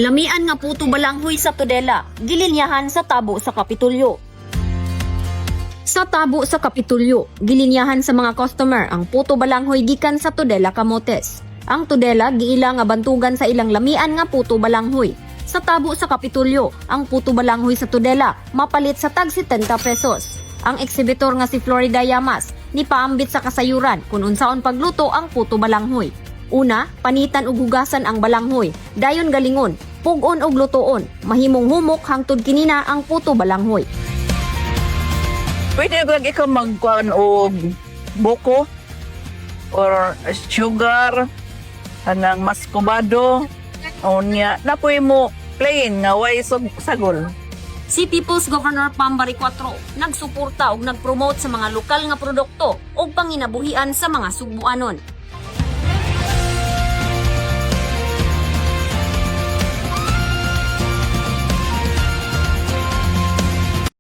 Lamian nga puto balanghoy sa Tudela, gilinyahan sa tabo sa Kapitulyo. Sa tabo sa Kapitulyo, gilinyahan sa mga customer ang puto balanghoy gikan sa Tudela Camotes. Ang Tudela giila nga bantugan sa ilang lamian nga puto balanghoy. Sa tabo sa Kapitulyo, ang puto balanghoy sa Tudela mapalit sa tag 70 pesos. Ang eksibitor nga si Florida Llamas nipaambit sa kasayuran kung unsaon pagluto ang puto balanghoy. Una, panitan ug hugasan ang balanghoy, dayon galingon, pugon og lutoon, mahimong humok hangtod kinina ang puto balanghoy. Pwede ko ikaw magkuhan og buko or sugar anang maskubado o niya napoy mo plain nga way sagol. Si People's Governor Pambari 4 nagsuporta ug nagpromote sa mga lokal nga produkto ug panginabuhian sa mga Subuanon.